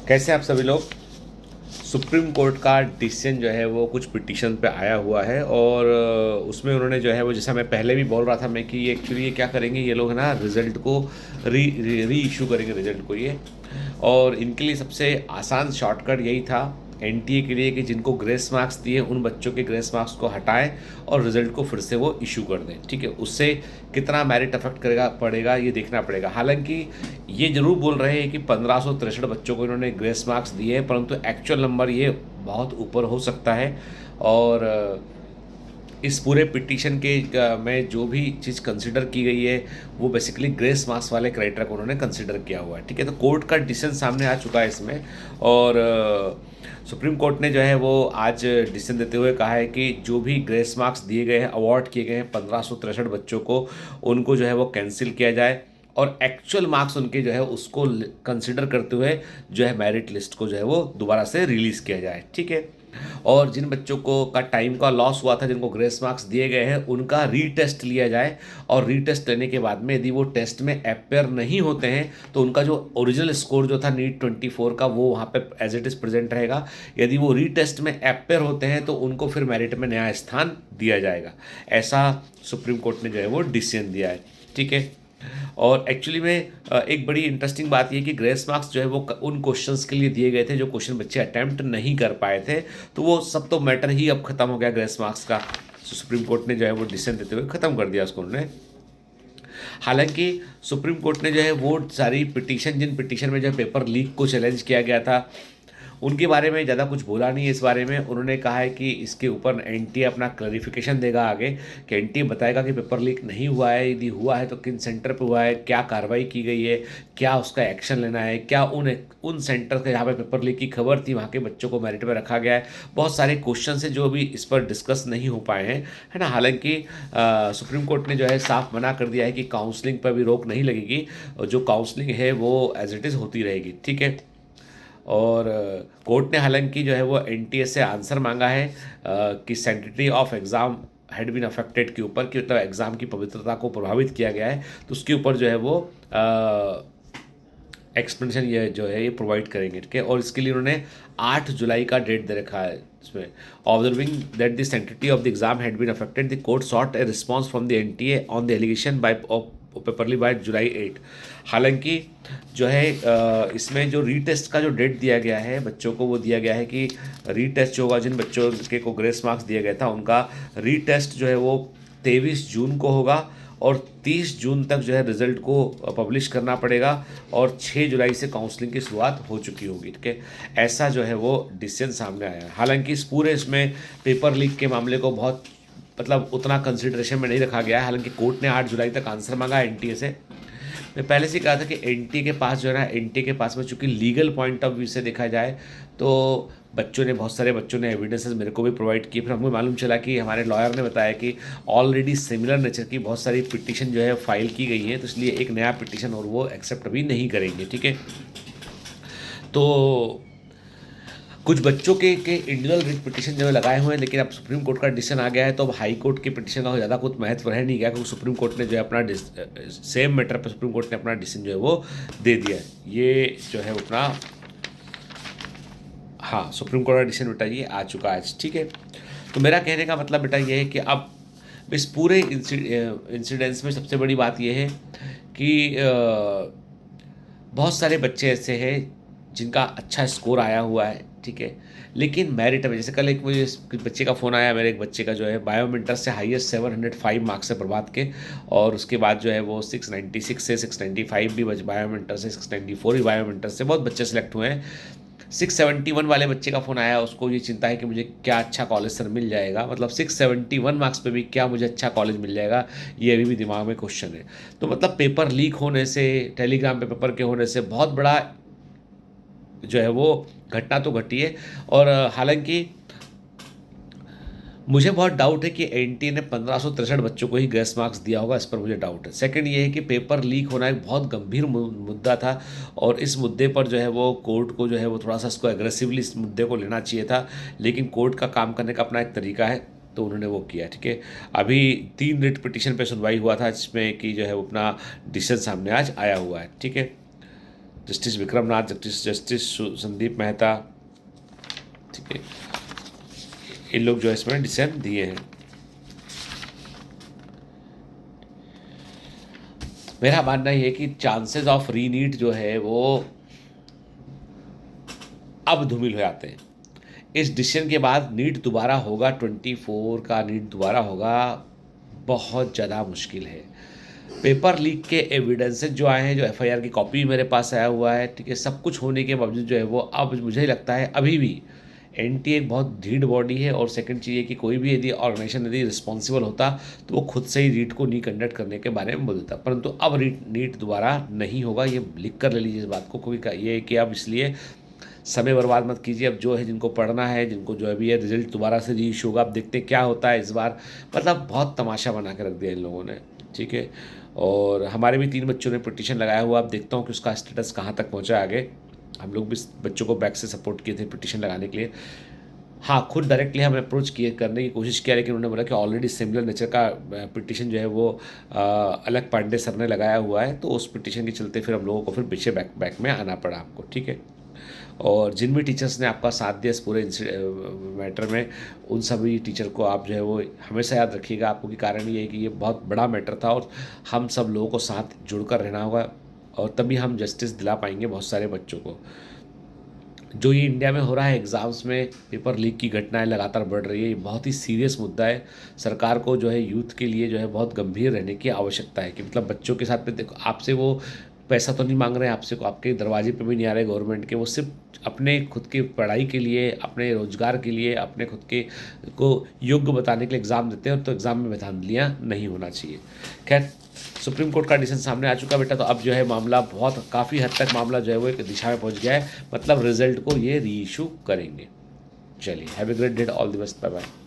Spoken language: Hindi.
कैसे आप सभी लोग। सुप्रीम कोर्ट का डिसीजन जो है वो कुछ पिटीशन पे आया हुआ है और उसमें उन्होंने जो है वो, जैसा मैं पहले भी बोल रहा था मैं, कि ये एक्चुअली ये क्या करेंगे, ये लोग है ना रिज़ल्ट को री इशू करेंगे रिज़ल्ट को ये। और इनके लिए सबसे आसान शॉर्टकट यही था एनटीए के लिए कि जिनको ग्रेस मार्क्स दिए उन बच्चों के ग्रेस मार्क्स को हटाएं और रिज़ल्ट को फिर से वो इशू कर दें। ठीक है, उससे कितना मेरिट अफेक्ट करेगा पड़ेगा ये देखना पड़ेगा। हालांकि ये जरूर बोल रहे हैं कि 1563 बच्चों को इन्होंने ग्रेस मार्क्स दिए हैं, परंतु एक्चुअल नंबर ये बहुत ऊपर हो सकता है। और इस पूरे पिटीशन के में जो भी चीज़ कंसिडर की गई है वो बेसिकली ग्रेस मार्क्स वाले क्राइटेरिया को उन्होंने कंसिडर किया हुआ है। ठीक है, तो कोर्ट का डिसीजन सामने आ चुका है इसमें। और सुप्रीम कोर्ट ने जो है वो आज डिसीजन देते हुए कहा है कि जो भी ग्रेस मार्क्स दिए गए हैं, अवार्ड किए गए हैं 1563 बच्चों को, उनको जो है वो कैंसिल किया जाए और एक्चुअल मार्क्स उनके जो है उसको कंसिडर करते हुए जो है मेरिट लिस्ट को जो है वो दोबारा से रिलीज़ किया जाए। ठीक है, और जिन बच्चों को का टाइम का लॉस हुआ था, जिनको ग्रेस मार्क्स दिए गए हैं, उनका रीटेस्ट लिया जाए और रीटेस्ट लेने के बाद में यदि वो टेस्ट में अपेयर नहीं होते हैं तो उनका जो ओरिजिनल स्कोर जो था नीट 24 का वो वहाँ पे एज इट इज़ प्रेजेंट रहेगा। यदि वो रीटेस्ट में अपेयर होते हैं तो उनको फिर मेरिट में नया स्थान दिया जाएगा। ऐसा सुप्रीम कोर्ट ने जो है वो डिसीजन दिया है। ठीक है, और एक्चुअली में एक बड़ी इंटरेस्टिंग बात यह कि ग्रेस मार्क्स जो है वो उन क्वेश्चंस के लिए दिए गए थे जो क्वेश्चन बच्चे अटैम्प्ट नहीं कर पाए थे, तो वो सब तो मैटर ही अब खत्म हो गया ग्रेस मार्क्स का। सुप्रीम कोर्ट ने जो है वो डिसीजन देते हुए ख़त्म कर दिया उसको उन्होंने। हालांकि सुप्रीम कोर्ट ने जो है वो सारी पिटीशन, जिन पिटीशन में जो है पेपर लीक को चैलेंज किया गया था, उनके बारे में ज़्यादा कुछ बोला नहीं है। इस बारे में उन्होंने कहा है कि इसके ऊपर एनटीए अपना क्लैरिफिकेशन देगा आगे, कि एनटीए बताएगा कि पेपर लीक नहीं हुआ है, यदि हुआ है तो किन सेंटर पे हुआ है, क्या कार्रवाई की गई है, क्या उसका एक्शन लेना है, क्या उन सेंटर के जहाँ पे पेपर लीक की खबर थी वहाँ के बच्चों को मेरिट में रखा गया है। बहुत सारे क्वेश्चन है जो अभी इस पर डिस्कस नहीं हो पाए हैं, है ना। हालांकि सुप्रीम कोर्ट ने जो है साफ मना कर दिया है कि काउंसलिंग पर भी रोक नहीं लगेगी, जो काउंसलिंग है वो एज इट इज़ होती रहेगी। ठीक है, और कोर्ट ने हालांकि जो है वो एनटीए से आंसर मांगा है कि sanctity of exam had been affected के ऊपर, कि मतलब एग्ज़ाम की पवित्रता को प्रभावित किया गया है, तो उसके ऊपर जो है वो एक्सप्लेनेशन ये जो है ये प्रोवाइड करेंगे। ठीक है, और इसके लिए उन्होंने 8 जुलाई का डेट दे रखा है इसमें। Observing that the sanctity of the exam had been affected, the court sought a response from the NTA on the allegation by paper leak by July 8। हालांकि जो है इसमें जो रीटेस्ट का जो डेट दिया गया है बच्चों को, वो दिया गया है कि रीटेस्ट जो होगा, जिन बच्चों के को ग्रेस मार्क्स दिया गया था उनका रीटेस्ट जो है वो 23 जून को होगा और 30 जून तक जो है रिज़ल्ट को पब्लिश करना पड़ेगा और 6 जुलाई से काउंसलिंग की शुरुआत हो चुकी होगी। ठीक है, ऐसा जो है वो डिसीजन सामने आया है। हालांकि इस पूरे इसमें पेपर लीक के मामले को बहुत मतलब उतना कंसिडरेशन में नहीं रखा गया है। हालांकि कोर्ट ने 8 जुलाई तक आंसर मांगा एनटीए से। मैं पहले से कहा था कि एनटीए के पास जो है ना, एनटीए के पास में चूंकि लीगल पॉइंट ऑफ व्यू से देखा जाए तो बच्चों ने, बहुत सारे बच्चों ने एविडेंसेस मेरे को भी प्रोवाइड किए। फिर हमको मालूम चला कि हमारे लॉयर ने बताया कि ऑलरेडी सिमिलर नेचर की बहुत सारी पिटीशन जो है फाइल की गई है, तो इसलिए एक नया पिटीशन और वो एक्सेप्ट अभी नहीं करेंगे। ठीक है, तो कुछ बच्चों के इंडिविजुअल रिट पिटीशन जो है लगाए हुए हैं, लेकिन अब सुप्रीम कोर्ट का डिसीजन आ गया है तो अब हाई कोर्ट की पिटीशन का ज़्यादा कुछ महत्व रह नहीं गया, क्योंकि सुप्रीम कोर्ट ने जो है अपना सेम मैटर पर सुप्रीम कोर्ट ने अपना डिसीजन जो है वो दे दिया है। ये जो है अपना, हाँ, सुप्रीम कोर्ट का डिसीजन बेटा ये आ चुका है आज। ठीक है, तो मेरा कहने का मतलब बेटा ये है कि अब इस पूरे इंसिडेंस में सबसे बड़ी बात ये है कि बहुत सारे बच्चे ऐसे हैं जिनका अच्छा स्कोर आया हुआ है। ठीक है, लेकिन मेरिट में, जैसे कल एक मुझे बच्चे का फ़ोन आया, मेरे एक बच्चे का जो है बायोमेंटर से हाईएस्ट 705 मार्क्स है प्रभात के, और उसके बाद जो है वो 696 से 695 भी बायोमेंटर से, 694 भी बायोमेंटर से, बहुत बच्चे सेलेक्ट हुए हैं। 671 वाले बच्चे का फ़ोन आया, उसको ये चिंता है कि मुझे क्या अच्छा कॉलेज सर मिल जाएगा, मतलब 671 मार्क्स पे भी क्या मुझे अच्छा कॉलेज मिल जाएगा, ये अभी भी दिमाग में क्वेश्चन है। तो मतलब पेपर लीक होने से, टेलीग्राम पे पेपर के होने से बहुत बड़ा जो है वो घटना तो घटी है। और हालांकि मुझे बहुत डाउट है कि एनटीए ने 1563 बच्चों को ही ग्रेस मार्क्स दिया होगा, इस पर मुझे डाउट है। सेकंड ये है कि पेपर लीक होना एक बहुत गंभीर मुद्दा था और इस मुद्दे पर जो है वो कोर्ट को जो है वो थोड़ा सा इसको एग्रेसिवली इस मुद्दे को लेना चाहिए था, लेकिन कोर्ट का काम करने का अपना एक तरीका है तो उन्होंने वो किया। ठीक है, अभी 3 रिट पिटीशन पे सुनवाई हुआ था जिसमें कि जो है वो अपना डिसीजन सामने आज आया हुआ है। ठीक है, जस्टिस विक्रमनाथ, जस्टिस संदीप मेहता, ठीक है, इन लोग जो है इसमें डिसीजन दिए हैं। मेरा मानना ये है कि चांसेस ऑफ रीनीट जो है वो अब धूमिल हो जाते हैं। इस डिसीजन के बाद नीट दोबारा होगा, 24 का नीट दोबारा होगा, बहुत ज़्यादा मुश्किल है। पेपर लीक के एविडेंसेस जो आए हैं, जो एफआईआर की कॉपी मेरे पास आया हुआ है, ठीक है, सब कुछ होने के बावजूद जो है वो अब मुझे लगता है अभी भी एनटीए एक बहुत ढीठ बॉडी है। और सेकंड चीज़ ये कि कोई भी यदि ऑर्गेनाइजेशन यदि रिस्पॉन्सिबल होता तो वो खुद से ही रीट को नहीं कंडक्ट करने के बारे में बोल देता, परंतु अब नीट दोबारा नहीं होगा। ये लिख कर ले लीजिए इस बात को, क्योंकि ये है कि अब इसलिए समय बर्बाद मत कीजिए। अब जो है जिनको पढ़ना है, जिनको जो अभी है रिजल्ट दोबारा से री इशू होगा, अब देखते हैं क्या होता है इस बार। मतलब बहुत तमाशा बना के रख दिया इन लोगों ने, ठीक है। और हमारे भी 3 बच्चों ने पिटीशन लगाया हुआ, अब देखता हूँ कि उसका स्टेटस कहाँ तक पहुँचा आगे। हम लोग भी बच्चों को बैक से सपोर्ट किए थे पिटीशन लगाने के लिए। हाँ, खुद डायरेक्टली हम अप्रोच किए, करने की कोशिश किया, लेकिन उन्होंने बोला कि ऑलरेडी सिमिलर नेचर का पिटीशन जो है वो अलग पांडे सर ने लगाया हुआ है, तो उस पिटीशन के चलते फिर हम लोगों को फिर पीछे बैक में आना पड़ा आपको, ठीक है। और जिन भी टीचर्स ने आपका साथ दिया इस पूरे मैटर में, उन सभी टीचर को आप जो है वो हमेशा याद रखिएगा। आपको कि कारण ये है कि ये बहुत बड़ा मैटर था और हम सब लोगों को साथ जुड़कर रहना होगा, और तभी हम जस्टिस दिला पाएंगे बहुत सारे बच्चों को। जो ये इंडिया में हो रहा है, एग्ज़ाम्स में पेपर लीक की घटनाएं लगातार बढ़ रही है, ये बहुत ही सीरियस मुद्दा है। सरकार को जो है यूथ के लिए जो है बहुत गंभीर रहने की आवश्यकता है, कि मतलब बच्चों के साथ में देखो, आपसे वो पैसा तो नहीं मांग रहे हैं, आपसे को आपके दरवाजे पे भी नहीं आ रहे गवर्नमेंट के, वो सिर्फ अपने खुद की पढ़ाई के लिए, अपने रोजगार के लिए, अपने खुद के को योग्य बताने के लिए एग्ज़ाम देते हैं, तो एग्ज़ाम में धांधलियाँ नहीं होना चाहिए। खैर, सुप्रीम कोर्ट का डिसीजन सामने आ चुका बेटा, तो अब जो है मामला बहुत काफ़ी हद तक मामला जो है वो एक दिशा में पहुंच गया है, मतलब रिजल्ट को ये री इशू करेंगे। चलिए, have a great day, all the best, bye bye.